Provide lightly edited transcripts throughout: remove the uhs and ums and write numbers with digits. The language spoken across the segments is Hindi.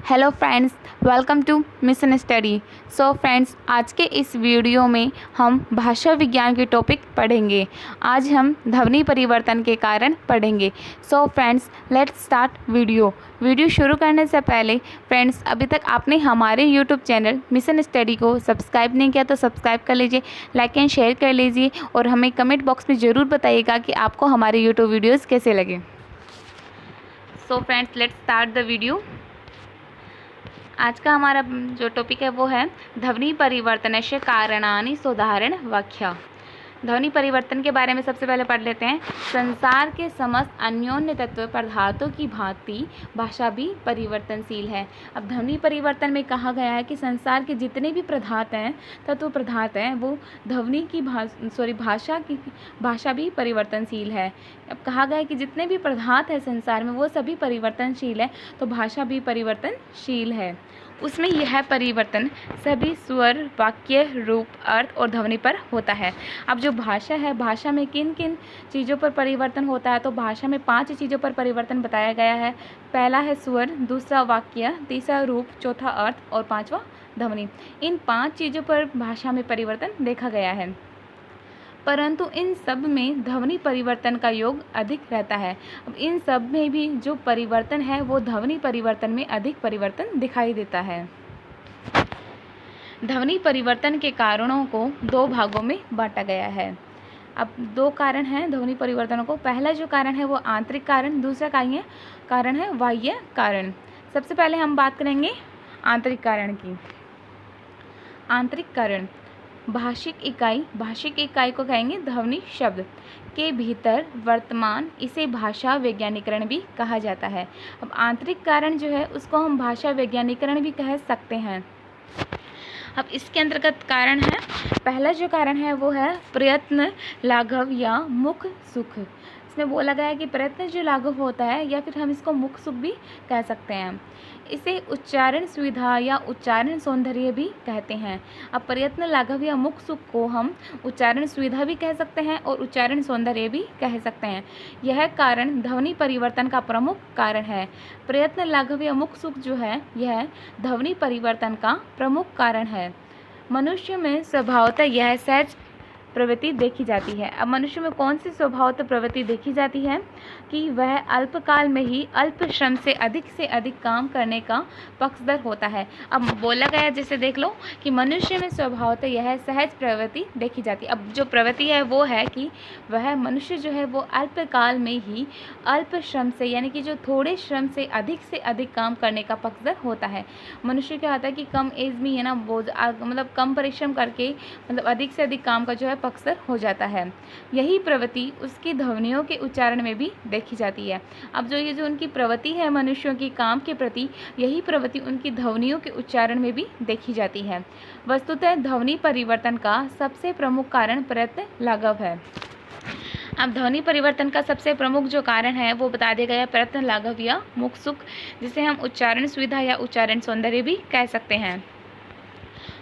Hello friends, welcome to mission study. So friends, आज के इस वीडियो में हम भाषा विज्ञान के टॉपिक पढ़ेंगे। आज हम ध्वनि परिवर्तन के कारण पढ़ेंगे। So friends, let's start video शुरू करने से पहले फ्रेंड्स, अभी तक आपने हमारे यूट्यूब चैनल मिशन स्टडी को सब्सक्राइब नहीं किया तो सब्सक्राइब कर लीजिए, लाइक एंड शेयर कर लीजिए और हमें कमेंट बॉक्स में ज़रूर बताइएगा कि आपको हमारे यूट्यूब वीडियोज़ कैसे लगे। So friends, let's start the video. आज का हमारा जो टॉपिक है वो है ध्वनि परिवर्तनस्य कारणानि सोदाहरण व्याख्या। ध्वनि परिवर्तन के बारे में सबसे पहले पढ़ लेते हैं। संसार के समस्त अन्योन्य तत्व पदार्थों की भांति भाषा भी परिवर्तनशील है। अब ध्वनि परिवर्तन में कहा गया है कि संसार के जितने भी पदार्थ हैं, तत्व पदार्थ हैं, वो ध्वनि की भाषा भी परिवर्तनशील है। अब कहा गया है कि जितने भी पदार्थ हैं संसार में वो सभी परिवर्तनशील है, तो भाषा भी परिवर्तनशील है। उसमें यह परिवर्तन सभी स्वर, वाक्य, रूप, अर्थ और ध्वनि पर होता है। अब जो भाषा है, भाषा में किन किन चीज़ों पर परिवर्तन होता है, तो भाषा में 5 चीज़ों पर परिवर्तन बताया गया है। पहला है स्वर, दूसरा वाक्य, तीसरा रूप, चौथा अर्थ और पांचवा ध्वनि। इन 5 चीज़ों पर भाषा में परिवर्तन देखा गया है, परंतु इन सब में ध्वनि परिवर्तन का योग अधिक रहता है। अब इन सब में भी जो परिवर्तन है वो ध्वनि परिवर्तन में अधिक परिवर्तन दिखाई देता है। ध्वनि परिवर्तन के कारणों को 2 भागों में बांटा गया है। अब 2 कारण हैं ध्वनि परिवर्तनों को। पहला जो कारण है वो आंतरिक कारण, दूसरा कारण है बाह्य कारण। सबसे पहले हम बात करेंगे आंतरिक कारण की। आंतरिक कारण भाषिक इकाई को कहेंगे ध्वनि शब्द के भीतर वर्तमान, इसे भाषा वैज्ञानिकरण भी कहा जाता है। अब आंतरिक कारण जो है उसको हम भाषा वैज्ञानिकरण भी कह सकते हैं। अब इसके अंतर्गत कारण है, पहला जो कारण है वो है प्रयत्न, लाघव या मुख सुख। इसमें बोला गया है कि प्रयत्न जो लाघव होता है या फिर हम इसको मुख सुख भी कह सकते हैं। इसे उच्चारण सुविधा या उच्चारण सौंदर्य भी कहते हैं। अब प्रयत्न, लाघव या मुख सुख को हम उच्चारण सुविधा भी कह सकते हैं और उच्चारण सौंदर्य भी कह सकते हैं। यह कारण ध्वनि परिवर्तन का प्रमुख कारण है। प्रयत्न, लाघव या मुख सुख जो है यह ध्वनि परिवर्तन का प्रमुख कारण है। मनुष्य में स्वभावतः यह सहज प्रवृत्ति देखी जाती है। अब मनुष्य में कौन सी स्वभावतः प्रवृत्ति देखी जाती है कि वह अल्पकाल में ही अल्प श्रम से अधिक काम करने का पक्षधर होता है। अब बोला गया जैसे देख लो कि मनुष्य में स्वभावतः यह सहज प्रवृत्ति देखी जाती है। अब जो प्रवृत्ति है वो है कि वह मनुष्य जो है वो अल्पकाल में ही अल्प श्रम से, यानी कि जो थोड़े श्रम से अधिक काम करने का पक्षधर होता है। मनुष्य क्या होता है कि कम एज में है ना, मतलब कम परिश्रम करके मतलब अधिक से अधिक काम का जो है पक्षधर हो जाता है। यही प्रवृत्ति उसकी ध्वनियों के उच्चारण में भी देखी जाती है। अब ये जो उनकी प्रवृत्ति है मनुष्यों की काम के प्रति, यही प्रवृत्ति उनकी ध्वनियों के उच्चारण में भी देखी जाती है। वस्तुतः ध्वनि परिवर्तन का सबसे प्रमुख कारण प्रयत्न, लाघव है। अब ध्वनि परिवर्तन का सबसे प्रमुख जो कारण है वो बता दिया गया, प्रयत्न, लाघव या मुख सुख, जिसे हम उच्चारण सुविधा या उच्चारण सौंदर्य भी कह सकते हैं।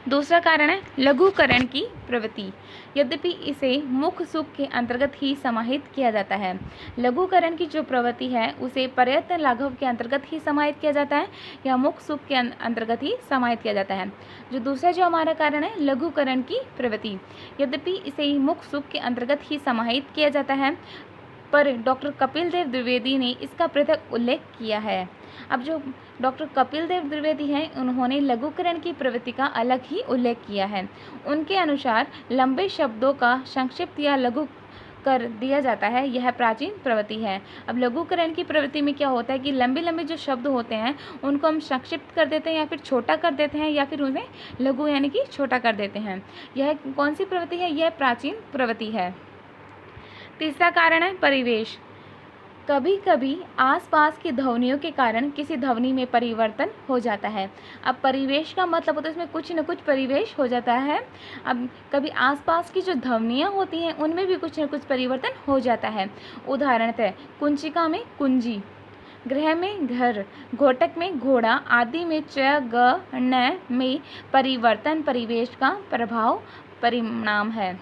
दूसरा कारण है लघुकरण की प्रवृत्ति। यद्यपि इसे मुख सुख के अंतर्गत ही समाहित किया जाता है। लघुकरण की जो प्रवृत्ति है उसे प्रयत्न, लाघव के अंतर्गत ही समाहित किया जाता है या मुख सुख के अंतर्गत ही समाहित किया जाता है। जो दूसरा जो हमारा कारण है लघुकरण की प्रवृत्ति, यद्यपि इसे मुख सुख के अंतर्गत ही समाहित किया जाता है, पर डॉक्टर कपिल देव द्विवेदी ने इसका पृथक उल्लेख किया है। अब जो डॉक्टर कपिल देव द्विवेदी हैं उन्होंने लघुकरण की प्रवृत्ति का अलग ही उल्लेख किया है। उनके अनुसार लंबे शब्दों का संक्षिप्त या लघु कर दिया जाता है, यह प्राचीन प्रवृत्ति है। अब लघुकरण की प्रवृत्ति में क्या होता है कि लंबे लंबे जो शब्द होते हैं उनको हम संक्षिप्त कर देते हैं या फिर छोटा कर देते हैं या फिर उन्हें लघु यानी कि छोटा कर देते हैं। यह कौन सी प्रवृत्ति है? यह प्राचीन प्रवृत्ति है। तीसरा कारण है परिवेश। कभी कभी आसपास की ध्वनियों के कारण किसी ध्वनि में परिवर्तन हो जाता है। अब परिवेश का मतलब होता है इसमें कुछ न कुछ परिवेश हो जाता है। अब कभी आसपास की जो ध्वनियाँ होती हैं उनमें भी कुछ न कुछ परिवर्तन हो जाता है। उदाहरणतः कुंचिका में कुंजी, ग्रह में घर, घोटक में घोड़ा आदि में च, ग, न में परिवर्तन परिवेश का प्रभाव परिणाम है।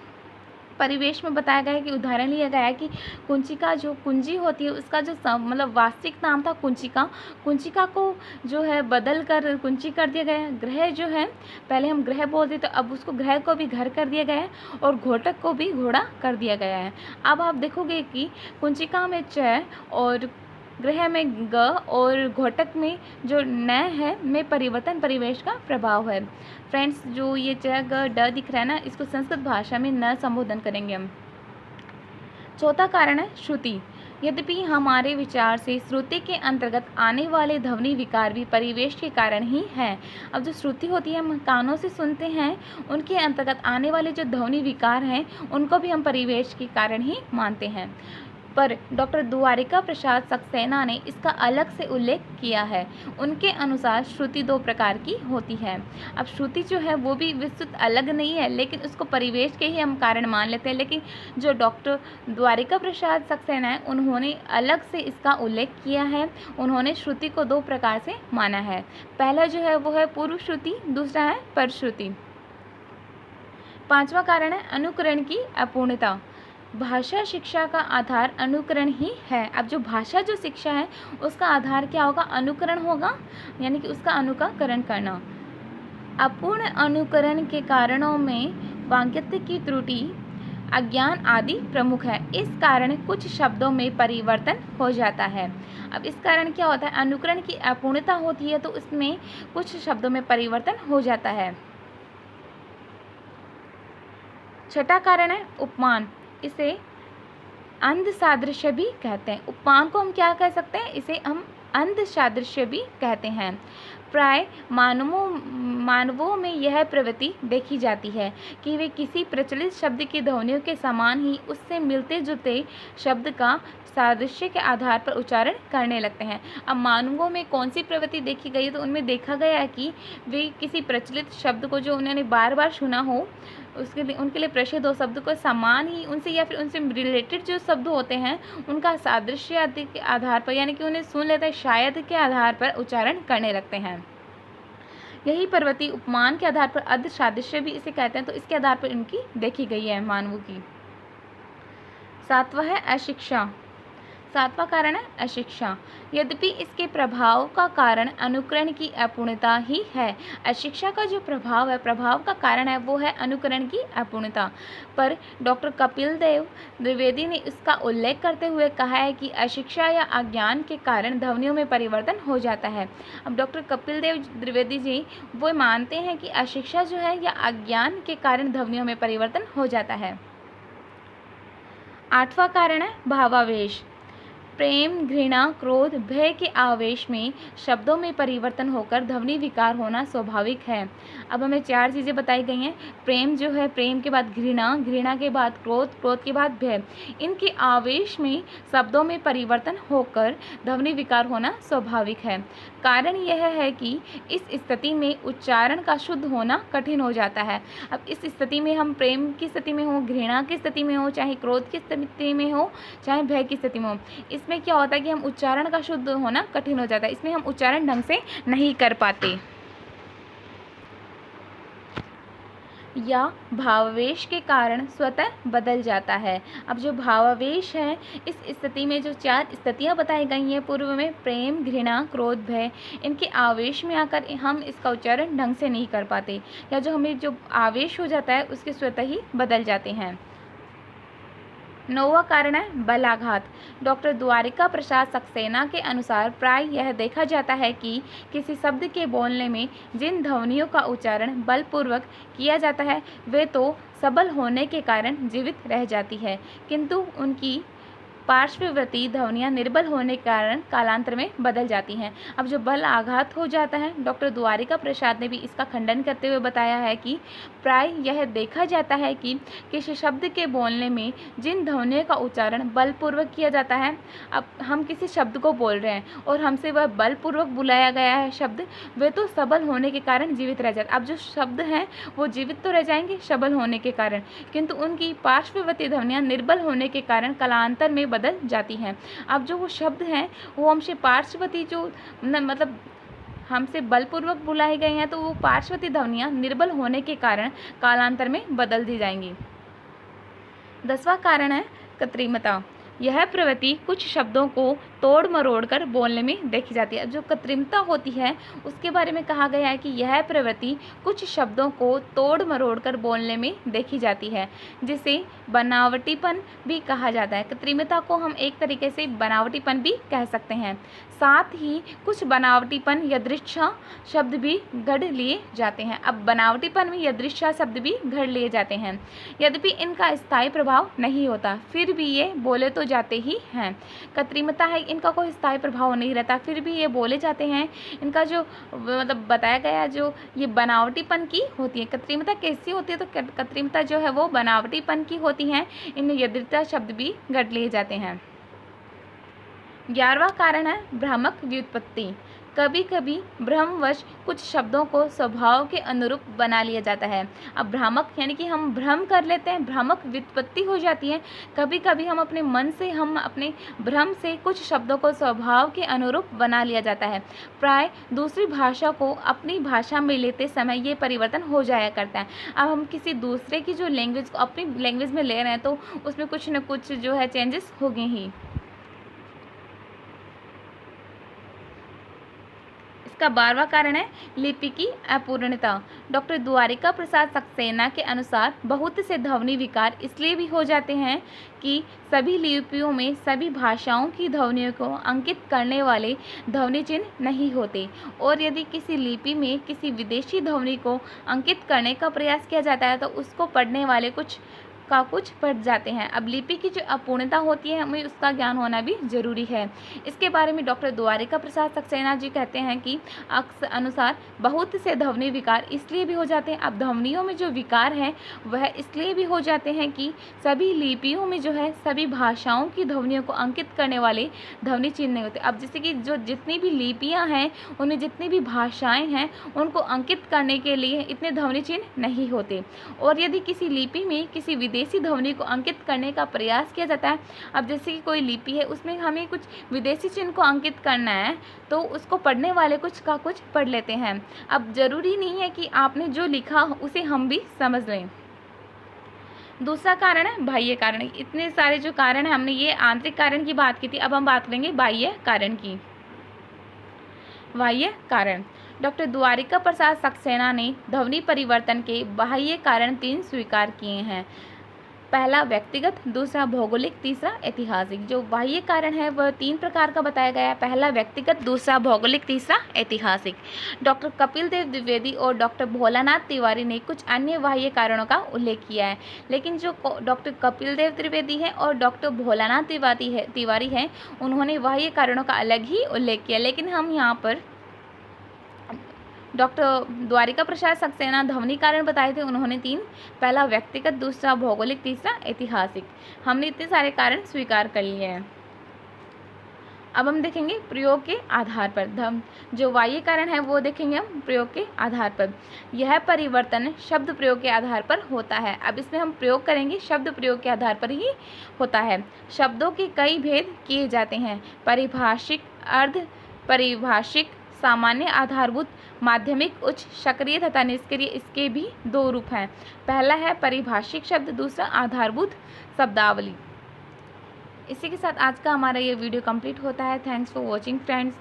परिवेश में बताया गया है कि उदाहरण लिया गया है कि कुंचिका जो कुंजी होती है उसका जो मतलब वास्तविक नाम था कुंचिका, कुंचिका को जो है बदल कर कुंची कर दिया गया है। ग्रह जो है पहले हम ग्रह बोलते तो अब उसको ग्रह को भी घर कर दिया गया है और घोटक को भी घोड़ा कर दिया गया है। अब आप देखोगे कि कुंचिका में च और ग्रह में ग और घोटक में जो न है में परिवर्तन परिवेश का प्रभाव है। फ्रेंड्स, जो ये च ग ड दिख रहा है ना, इसको संस्कृत भाषा में न संबोधन करेंगे हम। चौथा कारण है श्रुति। यद्यपि हमारे विचार से श्रुति के अंतर्गत आने वाले ध्वनि विकार भी परिवेश के कारण ही हैं। अब जो श्रुति होती है हम कानों से सुनते हैं, उनके अंतर्गत आने वाले जो ध्वनि विकार हैं उनको भी हम परिवेश के कारण ही मानते हैं। पर डॉक्टर द्वारिका प्रसाद सक्सेना ने इसका अलग से उल्लेख किया है। उनके अनुसार श्रुति दो प्रकार की होती है। अब श्रुति जो है वो भी विस्तृत अलग नहीं है, लेकिन उसको परिवेश के ही हम कारण मान लेते हैं। लेकिन जो डॉक्टर द्वारिका प्रसाद सक्सेना है उन्होंने अलग से इसका उल्लेख किया है। उन्होंने श्रुति को दो प्रकार से माना है। पहला जो है वो है पूर्व श्रुति, दूसरा है परश्रुति। पांचवा कारण है अनुकरण की अपूर्णता। भाषा शिक्षा का आधार अनुकरण ही है। अब जो भाषा जो शिक्षा है उसका आधार क्या होगा? अनुकरण होगा, यानी कि उसका अनुकरण करना। अपूर्ण अनुकरण के कारणों में वाक्यत्व की त्रुटि, अज्ञान आदि प्रमुख है। इस कारण कुछ शब्दों में परिवर्तन हो जाता है। अब इस कारण क्या होता है? अनुकरण की अपूर्णता होती है तो उसमें कुछ शब्दों में परिवर्तन हो जाता है। छठा कारण है उपमान। इसे अंध सादृश्य भी कहते हैं। उपमान को हम क्या कह सकते हैं? इसे हम अंध सादृश्य भी कहते हैं। प्राय मानवों में यह प्रवृत्ति देखी जाती है कि वे किसी प्रचलित शब्द की ध्वनियों के समान ही उससे मिलते जुलते शब्द का सादृश्य के आधार पर उच्चारण करने लगते हैं। अब मानवों में कौन सी प्रवृत्ति देखी गई है? तो उनमें देखा गया है कि वे किसी प्रचलित शब्द को जो उन्होंने बार बार सुना हो उसके लिए उनके लिए प्रसिद्ध हो शब्द को समान ही उनसे या फिर उनसे रिलेटेड जो शब्द होते हैं उनका सादृश्य आदि के आधार पर, यानी कि उन्हें सुन लेते हैं शायद के आधार पर उच्चारण करने लगते हैं। यही प्रवृत्ति उपमान के आधार पर अर्ध सादृश्य भी इसे कहते हैं। तो इसके आधार पर इनकी देखी गई है मानवों की। सातवां है अशिक्षा। सातवां कारण है अशिक्षा। यद्यपि इसके प्रभाव का कारण अनुकरण की अपूर्णता ही है। अशिक्षा का जो प्रभाव है, प्रभाव का कारण है वो है अनुकरण की अपूर्णता। पर डॉक्टर कपिल देव द्विवेदी ने इसका उल्लेख करते हुए कहा है कि अशिक्षा या अज्ञान के कारण ध्वनियों में परिवर्तन हो जाता है। अब डॉक्टर कपिल देव द्विवेदी जी वो मानते हैं कि अशिक्षा जो है या अज्ञान के कारण ध्वनियों में परिवर्तन हो जाता है। आठवां कारण है भावावेश। प्रेम, घृणा, क्रोध, भय के आवेश में शब्दों में परिवर्तन होकर ध्वनि विकार होना स्वाभाविक है। अब हमें चार चीज़ें बताई गई हैं। प्रेम जो है, प्रेम के बाद घृणा, घृणा के बाद क्रोध, क्रोध के बाद भय। इनके आवेश में शब्दों में परिवर्तन होकर ध्वनि विकार होना स्वाभाविक है। कारण यह है कि इस स्थिति में उच्चारण का शुद्ध होना कठिन हो जाता है। अब इस स्थिति में हम प्रेम की स्थिति में हो, घृणा की स्थिति में हो, चाहे क्रोध की स्थिति में हो, चाहे भय की स्थिति में हो, इसमें क्या होता है कि हम उच्चारण का शुद्ध होना कठिन हो जाता है। इसमें हम उच्चारण ढंग से नहीं कर पाते या भावावेश के कारण स्वतः बदल जाता है। अब जो भावावेश है इस स्थिति में जो चार स्थितियां बताई गई हैं पूर्व में, प्रेम, घृणा, क्रोध, भय, इनके आवेश में आकर हम इसका उच्चारण ढंग से नहीं कर पाते या जो हमें जो आवेश हो जाता है उसके स्वतः ही बदल जाते हैं। नौवां कारण है बलाघात। डॉक्टर द्वारिका प्रसाद सक्सेना के अनुसार प्राय यह देखा जाता है कि किसी शब्द के बोलने में जिन ध्वनियों का उच्चारण बलपूर्वक किया जाता है वे तो सबल होने के कारण जीवित रह जाती है, किंतु उनकी पार्श्ववर्ती ध्वनियाँ निर्बल होने के कारण कालांतर में बदल जाती हैं। अब जो बल आघात हो जाता है, डॉक्टर द्वारिका प्रसाद ने भी इसका खंडन करते हुए बताया है कि प्राय यह देखा जाता है कि किसी शब्द के बोलने में जिन ध्वनियों का उच्चारण बलपूर्वक किया जाता है, अब हम किसी शब्द को बोल रहे हैं और हमसे वह बलपूर्वक बुलाया गया है शब्द, वे तो सबल होने के कारण जीवित रह जाते। अब जो शब्द हैं वो जीवित तो रह जाएंगे सबल होने के कारण, किंतु उनकी पार्श्ववर्ती ध्वनियाँ निर्बल होने के कारण कालांतर में बदल जाती हैं। अब जो वो शब्द हैं वो हमसे पार्श्ववर्ती जो मतलब हमसे बलपूर्वक बुलाए गए हैं तो वो पार्श्ववर्ती ध्वनियाँ निर्बल होने के कारण कालांतर में बदल दी जाएंगी। 10वां कारण है कृत्रिमता। यह प्रवृत्ति कुछ शब्दों को तोड़ मरोड़ कर बोलने में देखी जाती है। जो कृत्रिमता होती है उसके बारे में कहा गया है कि यह प्रवृत्ति कुछ शब्दों को तोड़ मरोड़ कर बोलने में देखी जाती है, जिसे बनावटीपन भी कहा जाता है। कृत्रिमता को हम एक तरीके से बनावटीपन भी कह सकते हैं। साथ ही कुछ बनावटीपन यादृच्छा शब्द भी गढ़ लिए जाते हैं। अब बनावटीपन में यादृच्छा शब्द भी गढ़ लिए जाते हैं, यद्यपि इनका स्थायी प्रभाव नहीं होता, फिर भी ये बोले तो जाते ही हैं। कृत्रिमता है, इनका कोई स्थायी प्रभाव नहीं रहता, फिर भी ये बोले जाते हैं। इनका जो मतलब बताया गया जो ये बनावटीपन की होती है। कृत्रिमता कैसी होती है? तो कृत्रिमता जो है वो बनावटीपन की होती है। इनमें यादृच्छा शब्द भी गढ़ लिए जाते हैं। 11वां कारण है भ्रामक व्युत्पत्ति। कभी कभी भ्रमवश कुछ शब्दों को स्वभाव के अनुरूप बना लिया जाता है। अब भ्रामक यानी कि हम भ्रम कर लेते हैं, भ्रामक व्युत्पत्ति हो जाती है। कभी कभी हम अपने मन से, हम अपने भ्रम से कुछ शब्दों को स्वभाव के अनुरूप बना लिया जाता है। प्राय दूसरी भाषा को अपनी भाषा में लेते समय ये परिवर्तन हो जाया करता है। अब हम किसी दूसरे की जो लैंग्वेज को अपनी लैंग्वेज में ले रहे हैं तो उसमें कुछ न कुछ जो है चेंजेस होंगे ही। इसका 12वां कारण है लिपि की अपूर्णता। डॉक्टर द्वारिका प्रसाद सक्सेना के अनुसार बहुत से ध्वनि विकार इसलिए भी हो जाते हैं कि सभी लिपियों में सभी भाषाओं की ध्वनियों को अंकित करने वाले ध्वनि चिन्ह नहीं होते, और यदि किसी लिपि में किसी विदेशी ध्वनि को अंकित करने का प्रयास किया जाता है तो उसको पढ़ने वाले कुछ पढ़ जाते हैं। अब लिपि की जो अपूर्णता होती है हमें उसका ज्ञान होना भी जरूरी है। इसके बारे में डॉक्टर द्वारिका प्रसाद सक्सेना जी कहते हैं कि अनुसार बहुत से ध्वनि विकार इसलिए भी हो जाते हैं। अब ध्वनियों में जो विकार है वह इसलिए भी हो जाते हैं कि सभी लिपियों में जो है सभी भाषाओं की ध्वनियों को अंकित करने वाले ध्वनि चिन्ह नहीं होते। अब जैसे कि जो जितनी भी लिपियाँ हैं उनमें जितनी भी भाषाएँ हैं उनको अंकित करने के लिए इतने ध्वनि चिन्ह नहीं होते, और यदि किसी लिपि में किसी विदेशी ध्वनि को अंकित करने का प्रयास किया जाता है, अब जैसे कि कोई लिपि है उसमें हमें कुछ विदेशी चिन्ह को अंकित करना है तो उसको पढ़ने वाले कुछ का कुछ पढ़ लेते हैं। अब जरूरी नहीं है कि आपने जो लिखा उसे हम भी समझ लें। दूसरा कारण है बाह्य कारण। इतने सारे जो कारण है, हमने ये आंतरिक कारण की बात की थी, अब हम बात करेंगे बाह्य कारण की। बाह्य कारण। डॉक्टर द्वारिका प्रसाद सक्सेना ने ध्वनि परिवर्तन के बाह्य कारण 3 स्वीकार किए हैं। पहला व्यक्तिगत, दूसरा भौगोलिक, तीसरा ऐतिहासिक। जो बाह्य कारण है वह 3 प्रकार का बताया गया है। पहला व्यक्तिगत, दूसरा भौगोलिक, तीसरा ऐतिहासिक। डॉक्टर कपिल देव द्विवेदी और डॉक्टर भोलानाथ तिवारी ने कुछ अन्य बाह्य कारणों का उल्लेख किया है, लेकिन जो डॉक्टर कपिल देव द्विवेदी है और डॉक्टर भोलानाथ तिवारी है उन्होंने बाह्य कारणों का अलग ही उल्लेख किया। लेकिन हम यहाँ पर डॉक्टर द्वारिका प्रसाद सक्सेना ध्वनि कारण बताए थे, उन्होंने 3, पहला व्यक्तिगत, दूसरा भौगोलिक, तीसरा ऐतिहासिक। हमने इतने सारे कारण स्वीकार कर लिए हैं। अब हम देखेंगे प्रयोग के आधार पर। जो बाह्य कारण है वो देखेंगे हम प्रयोग के आधार पर। यह परिवर्तन शब्द प्रयोग के आधार पर होता है। अब इसमें हम प्रयोग करेंगे शब्द प्रयोग के आधार पर ही होता है। शब्दों के कई भेद किए जाते हैं, परिभाषिक, अर्ध परिभाषिक, सामान्य, आधारभूत, माध्यमिक, उच्च, सक्रिय तथा निष्क्रिय। इसके भी 2 रूप हैं। पहला है परिभाषिक शब्द, दूसरा आधारभूत शब्दावली। इसी के साथ आज का हमारा ये वीडियो कंप्लीट होता है। Thanks for watching friends.